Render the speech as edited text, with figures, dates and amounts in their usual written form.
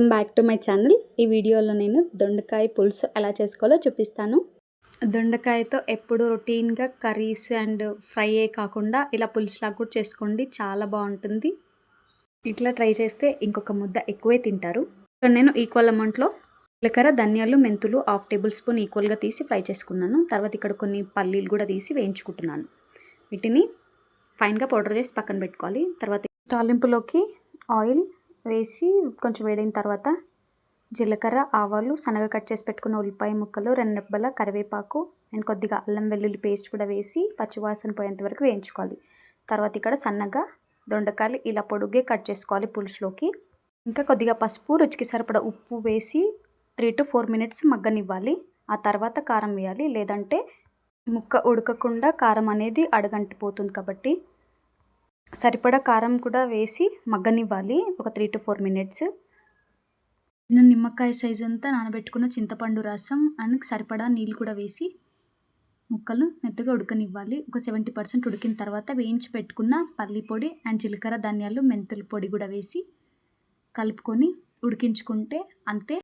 Welcome back to my channel. ఈ వీడియోలో నేను దొండకాయ పులుసు ఎలా చేసుకోవాలో చూపిస్తాను. దొండకాయతో ఎప్పుడు రొటీన్గా కర్రీస్ అండ్ ఫ్రైయే కాకుండా ఇలా పులుసులాగా కూడా చేసుకోండి, చాలా బాగుంటుంది. ఇట్లా ట్రై చేస్తే ఇంకొక ముద్ద ఎక్కువే తింటారు. నేను ఈక్వల్ అమౌంట్లో జీలకర్ర, ధనియాలు, మెంతులు 1/2 టేబుల్ స్పూన్ ఈక్వల్గా తీసి ఫ్రై చేసుకున్నాను. తర్వాత ఇక్కడ కొన్ని పల్లీలు కూడా తీసి వేయించుకుంటున్నాను. వీటిని ఫైన్గా పౌడర్ చేసి పక్కన పెట్టుకోవాలి. తర్వాత తాలింపులోకి ఆయిల్ వేసి కొంచెం వేడైన తర్వాత జీలకర్ర, ఆవాలు, సన్నగా కట్ చేసి పెట్టుకున్న ఉల్లిపాయ ముక్కలు, 2 రెబ్బల కరివేపాకు అండ్ కొద్దిగా అల్లం వెల్లుల్లి పేస్ట్ కూడా వేసి పచ్చివాసన పోయేంత వరకు వేయించుకోవాలి. తర్వాత ఇక్కడ సన్నగా దొండకాయలు ఇలా పొడుగ్గా కట్ చేసుకోవాలి పులుసులోకి. ఇంకా కొద్దిగా పసుపు, రుచికి సరిపడా ఉప్పు వేసి 3 to 4 మినిట్స్ మగ్గనివ్వాలి. ఆ తర్వాత కారం వేయాలి, లేదంటే ముక్క ఉడకకుండా కారం అనేది అడుగంటిపోతుంది. కాబట్టి సరిపడా కారం కూడా వేసి మగ్గనివ్వాలి ఒక 3 to 4 మినిట్స్. నిమ్మకాయ సైజ్ అంతా నానబెట్టుకున్న చింతపండు రసం అండ్ సరిపడా నీళ్ళు కూడా వేసి ముక్కలు మెత్తగా ఉడకనివ్వాలి. ఒక 70% ఉడికిన తర్వాత వేయించి పెట్టుకున్న పల్లి పొడి అండ్ జీలకర్ర, ధనియాలు, మెంతుల పొడి కూడా వేసి కలుపుకొని ఉడికించుకుంటే అంతే.